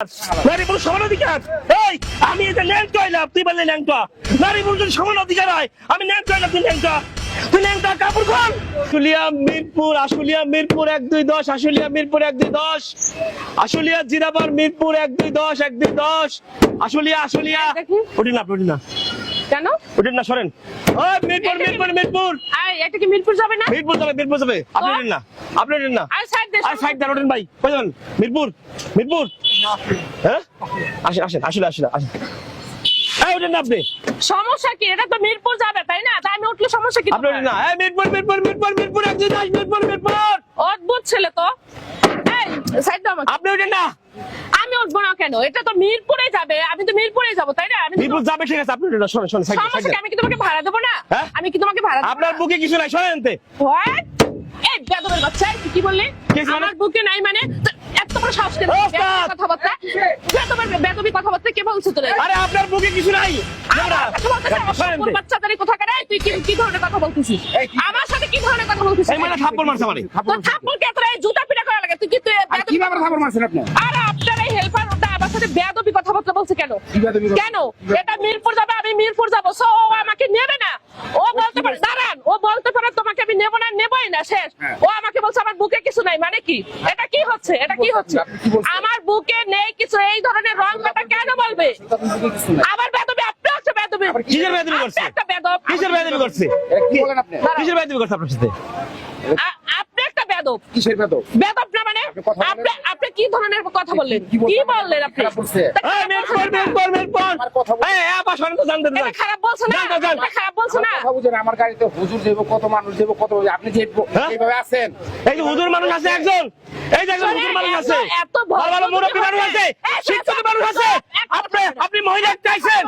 নারী পুরুষ সমান অধিকার। এই আমি এটা ন্যাংটো হইলাম, তুই বললি ন্যাংটো। নারী পুরুষ যদি সমান অধিকার হয়, আমি ন্যাংটো হইলাম, তুই ন্যাংটো। তুই ন্যাংটো কাপড় খোল। আশুলিয়া মিরপুর, আশুলিয়া মিরপুর 1-2-10, আশুলিয়া মিরপুর 1-2-10, আশুলিয়া জিরাবার মিরপুর 1-2-10, 1-2-10, আশুলিয়া আশুলিয়া। ওঠেন না, ওঠেন না কেন ওঠেন না, সরেন। ওই মিরপুর মিরপুর মিরপুর। এটা কি মিরপুর যাবে না? মিরপুর যাবে, মিরপুর যাবে। আপনি ওঠেন না, আপনি ওঠেন না। আর সাইড দে, আর সাইড দেন, ওঠেন ভাই। কই যাবেন? মিরপুর মিরপুর। হ্যাঁ আসেন আসেন, আসলে আসলে আসেন। এই ওঠেন না আপনি। সমস্যা কি? এটা তো মিরপুর যাবে তাই না? তাই আমি উঠলে সমস্যা কি? আপনি ওঠেন না। এই মিরপুর মিরপুর মিরপুর মিরপুর 1-2-10, মিরপুর মিরপুর। অদ্ভুত ছেলে তো। এই সাইড দাও আমাকে। আপনি ওঠেন না। আমি উঠবো না কেন? এটা তো মিরপুরে যাবে, আমি তো মিরপুরে যাবো তাই না? আমি মিরপুর যাবে, ঠিক আছে, আপনি ওঠেন না। সরেন সরেন, সাইড সমস্যা কি? দেন। আমি কি তোমাকে ভাড়া দেবো না? হ্যাঁ? আমি কি তোমাকে ভাড়া দেবো? আপনার বুকে কিছু নাই, সরেন এনতে। হোয়াট? এই বেদবের বাচ্চা, তুই কি বললি? কি মানে? আমার বুকে নাই মানে? এত বড় সাহস কেন? ওস্তাদ! কথাবার্তা বেদবি কথাবার্তা কে বলছে তোরে? আরে আপনার বুকে কিছু নাই। আমার কথা বলতেছে, সরেন অসভ্য এনতে। বাচ্চাদারি কোথাকার। এই তুই কি ধরনের কথা বলতেছিস? আমার সাথে কি ধরনের কথা বলতেছিস? এই মানে থাপ্পড় মারছে আমারে। তোর থাপ্পড় কে তোর এই জুতা পিটা করা লাগে? তুই কি তুই আর কি ব্যাপারে খবর মারছেন আপনি? আর আপনার এই হেল্পার ওটা আমার সাথে বেয়াদবি কথাবার্তা বলছে কেন? কি বেয়াদবি কথা? কেন? এটা মিরপুর যাবে, আমি মিরপুর যাব। সো ও আমাকে নেবে না। ও বলতে পারে দাঁড়ান, ও বলতে পারে তোমাকে আমি নেব না, নেবই না, শেষ। হ্যাঁ। ও আমাকে বলছে আমার বুকে কিছু নাই, মানে কি? এটা কি হচ্ছে? এটা কি হচ্ছে? আপনি কি বলছেন? আমার বুকে নেই কিছু, এই ধরনের রং কথা কেন বলবে? কিছু না। আবার বেয়াদবি, আপনি হচ্ছে বেয়াদবি। কিসের বেয়াদবি করছে? আপনি একটা বেয়াদব। কিসের বেয়াদবি করছে? এটা কি বলেন আপনি? কিসের বেয়াদবি করছে আপনার সাথে? আপনি একটা বেয়াদব। কিসের বেদব? বেয়াদব না মানে? আপনি কথা বলেন। আপনি কি ধরনের কথা বললেন? কি বলছেন? কি বললেন আপনি? খারাপ বলছে। এই মিরপুর মিরপুর মিরপুর। আমার কথা বলছে। এই আপা সরেন তো, জানতে এটা দেন। খারাপ বলছে না? যান, যান। এটা খারাপ বলছে না? কথা বুঝেন, আমার গাড়িতে হুজুর যাবো, কত মানুষ যাবো, কত আপনি যে হ্যাঁ? এইভাবে আছেন। এই যে হুজুর মানুষ আছে একজন, এই যে একজন হুজুর মানুষ আছে, এত ভদ্র ভালো ভালো মুরব্বী মানুষ আছে, শিক্ষিত মানুষ আছে। আপনি মহিলা চাইছেন,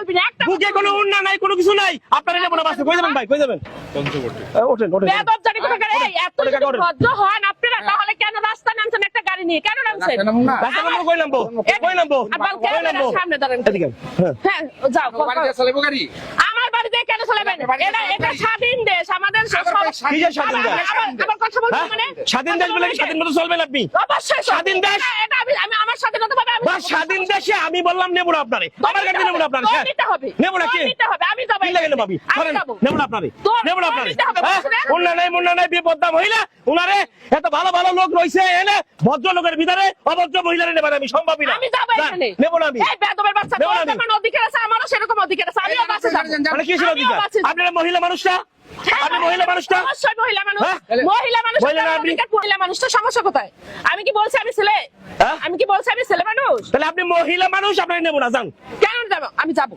বুকে কোনো উন্না নাই, কোনো কিছু নাই। আপনার এটা মনে আছে? কই যাবেন ভাই, কই যাবেন? ওঠেন ওঠেন। বেয়াদব জানি কোথাকার। এই এত ওরে কাকা, যদি ওরে। ভদ্র হন আপনারা, তাহলে কেন রাস্তা নামছেন একটা গাড়ি নিয়ে? কেন নামছেন? রাস্তায় নামুন না। রাস্তা নামবো, কই নামবো? কই নামবো? আবার কই ক্যামেরার নামবো? সামনে দাঁড়ান। এদিকে। হ্যাঁ। হ্যাঁ, যাও। বাড়ি দিয়ে চালাবো গাড়ি? আমার বাড়িতে কেন চলাবেন? এটা স্বাধীন দেশ, আমাদের সব। কিসের স্বাধীন দেশ? আবার কথা বলছেন হ্যাঁ? মানে? স্বাধীন দেশ বলে কি স্বাধীন মতো চলবেন আপনি? অবশ্যই স্বাধীন দেশ। এটা আমি আমার স্বাধীনতা পাবে। আমি বা স্বাধীন দেশে আমি বললাম নেবো না আপনারে, আমার গাড়ি নেবো না আপনারে। তোর নিতে হবে। নেবো না কি? তোর নিতে হবে, আমি যাবো। কি লাগে না ভাবি? আমি ধরেন, যাবো। নেবো না আপনারে, তোর- নেবো না তোর আপনারে। নিতে হবে, হ্যাঁ? বুঝলে? মুন্না নাই বিপদটা মহিলা, উনারে এত ভালো ভালো লোক রয়েছে, এনে ভদ্র লোকের ভিতরে অভদ্র মহিলারে নেবেন আমি সম্ভবই না। আমি যাবো যান, এখানে। নেবো না আমি। এই বেয়াদবের বাচ্চা, নেবো তোর না আমি। যেমন অধিকার আছে, আমারও সেরকম অধিকার আছে। আমিও বাসে যাবো। মানে কি ছিল আমিও অধিকার? বাসে যাবো। আপনারা মহিলা মানুষটা, আপনি মহিলা মানুষটা, অবশ্যই মহিলা মানুষ। হ্যাঁ? মহিলা মানুষ, মহিলা না আপনি? মহিলা মানুষটা সমস্যা কোথায়? আমি কি বলছি আমি ছেলে? হ্যাঁ? আমি কি বলছি আমি ছেলে মানুষ? তাহলে আপনি মহিলা মানুষ, আপনারা নেবো না, যান। কেন যাবো? আমি যাবো।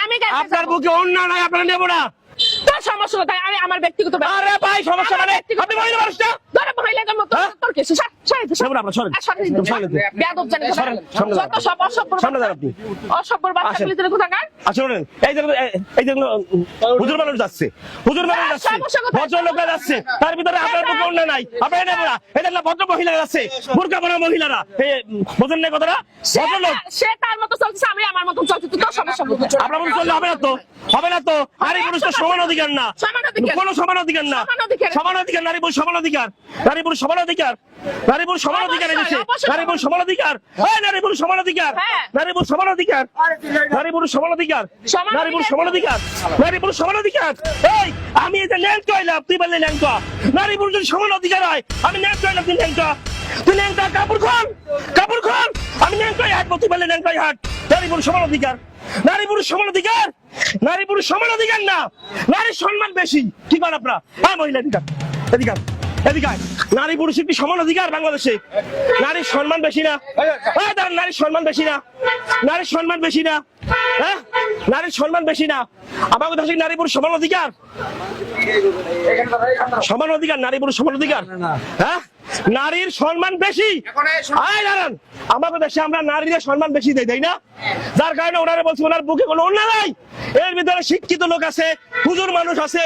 আমি কেন আপনার যাবো? বুকে অন্য নাই, আপনারা নেবো না। তোর সমস্যা কোথায়? আমি আমার ব্যক্তিগত ব্যাপার। আরে ভাই, সমস্যা মানে আপনি মহিলা মানুষটা। ধরে মহিলাদের মতো হ্যাঁ? তোর কিছু সরেন নেবো না আপনারা, সরেন। সরেন সরেন। বেয়াদব জানি সরেন, সামনে যান। যত সব অসভ্য সামনে যান আপনি। অসভ্য বাচ্চা আসেন। ছেলেদের কোথাকার। আসুন, এই যে হুজুর মানুষ যাচ্ছে, হুজুর মানুষ যাচ্ছে, সমস্যা কোথায়? ভদ্র লোকরা যাচ্ছে, তার ভিতরে আপনার বুকে অন্য নাই, আপনারা নেবো না। এটা না ভদ্র মহিলারা যাচ্ছে, বোরকা পরা মহিলারা, বোঝেন না কথাটা? ভদ্র লোক। সে তার মতো চলছে, আমি আমার মতো চলছি। তোর সমস্যা কোথায়? আপনার মতো চললে হবে না তো, হবে না তো। নারী পুরুষ তো সমান অধিকার না, সমান অধিকার। কোনো সমান অধিকার না, সমান অধিকার। সমান অধিকার, নারী পুরুষ সমান অধিকার, নারী পুরুষ সমান অধিকার, নারী পুরুষ সমান অধিকার এনেছে, অবশ্যই, নারী পুরুষ সমান অধিকার, এই নারী পুরুষ সমান অধিকার, হ্যাঁ। নারী পুরুষ সমান অধিকার, নারী পুরুষ সমান অধিকার, সমান নারী পুরুষ সমান অধিকার, নারী পুরুষ সমান অধিকার। এই আমি এটা ন্যাংটো হইলাম, তুই বললি ন্যাংটো। নারী পুরুষ যদি সমান অধিকার হয়, আমি ন্যাংটো হইলাম, তুই ন্যাংটো। তুই ন্যাংটো, কাপড় খোল, কাপড় খোল। আমি ন্যাংটোই হাঁটবো, তুই বললি ন্যাংটোই হাঁট। নারী পুরুষ সমান অধিকার, নারী পুরুষ সমান অধিকার, নারী পুরুষ সমান অধিকার না, নারীর সম্মান বেশি। কি করেন আপনারা? হ্যাঁ মহিলা অধিকার, এদিকার এদিকার। নারী পুরুষের কি সমান অধিকার বাংলাদেশে? নারীর সম্মান বেশি না? হ্যাঁ দাঁড়ান, নারীর সম্মান বেশি না, নারীর সম্মান বেশি না, হ্যাঁ নারীর সম্মান বেশি না। আমাদের দেশে নারী পুরুষ সমান অধিকার, সমান অধিকার, নারী পুরুষ সমান অধিকার। হ্যাঁ নারীর সম্মান বেশি। আয় দাঁড়ান, আমাদের দেশে আমরা নারীদের সম্মান বেশি দেই, তাই না? যার কারণে ওনারা বলছে ওনার বুকে কোনো অন্যায় নাই। এর ভিতরে শিক্ষিত লোক আছে, হুজুর মানুষ আছে,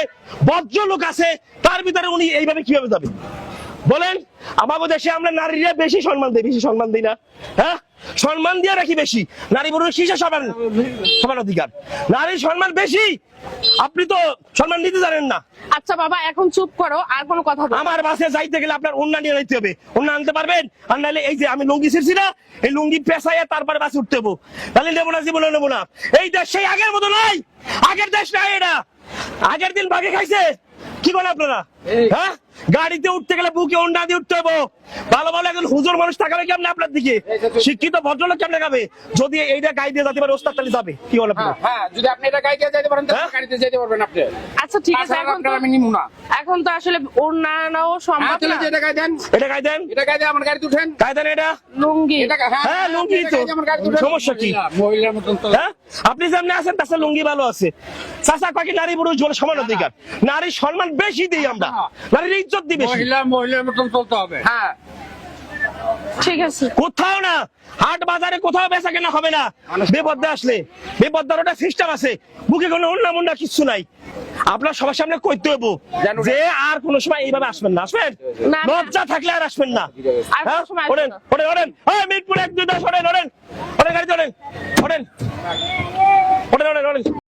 ভদ্র লোক আছে, তার ভিতরে উনি এইভাবে কিভাবে যাবে? বলেন আমাদের দেশে আমরা নারীরা বেশি সম্মান দিই, বেশি সম্মান দিই না? হ্যাঁ, সম্মান দিয়ে রাখি বেশি। নারী পুরুষ কিসে সমান সমান অধিকার? নারীর সম্মান বেশি, আপনি তো সম্মান দিতে জানেন না। আচ্ছা বাবা এখন চুপ করো, আর কোনো কথা বলো না। আমার বাসে যাইতে গেলে আপনার ওন্না নিয়ে যাইতে হবে, ওন্না আনতে পারবেন? আর নাহলে এই যে আমি লুঙ্গি ছিড়ছি না, এই লুঙ্গি পেঁচাইয়া তারপরে বাসে উঠতে হবো, তাহলে নেবো না, জীবনে নেবো না। এই দেশ সেই আগের মতো নাই, আগের দেশ নাই এটা। আগের দিন বাগে খাইছে, কি বলেন আপনারা? হ্যাঁ, গাড়িতে উঠতে গেলে বুকে ওন্না দিয়ে উঠতে হবো। ভালো ভালো একজন হুজুর মানুষ তাকাবে কেমন আপনার দিকে? শিক্ষিত ভদ্রলোক কেমন দেখাবে? যদি এইটা গাড়ি দিয়ে যেতে পারে ওস্তাদ তাহলে যাবে, কি বলেন আপনারা? হ্যাঁ, যদি আপনি এটা গাড়ি দিয়ে যেতে পারেন তাহলে গাড়িতে যেতে পারবেন আপনি। আচ্ছা ঠিক আছে, তাছাড়া এখন তো আপনার আমি নিমু না। এখন তো আসলে অন্যান্য সম্ভব হ্যাঁ, তাহলে না। যে এটা গাড়ি দেন, এটা গাই দেন, এটা গাড়ি দিয়ে আমার গাড়িতে উঠেন। গাই দেন এটা। লুঙ্গি এটা হ্যাঁ, লুঙ্গি এটা তো। গাড়ি দিয়ে আমার গাড়িতে উঠেন। সমস্যা কি? মহিলার মতন তো। হ্যাঁ, আপনি যেমনি আছেন তাছাড়া লুঙ্গি ভালো আছে। চাচা কাকি নারী পুরুষ বলে সমান অধিকার, নারীর সম্মান বেশি দিই আমরা, নারীর ইজ্জত দিই বেশি। মহিলার মতন চলতে হবে। হ্যাঁ, ঠিক আছে। কোথাও না, হাট বাজারে কোথাও বেচা কেনা হবে না। বেপদ্দা আসলে বেপদ্দার ওটা সিস্টেম আছে, বুকে কোনো অন্য মুন্ডা কিচ্ছু নাই। আপনার সবার সামনে কইতে হবো জানুন। যে আর কোন সময় এইভাবে আসবেন না, আসবেন না, না। লজ্জা থাকলে আর আসবেন না। আর হ্যাঁ, কোনো সময় আসবো ওরেন না। ওরেন ওরেন, হ্যাঁ, মিরপুর 1 2 10 ওরেন ওরেন ওরেন, গাড়ি ওরেন ওরেন ওরেন ওরেন।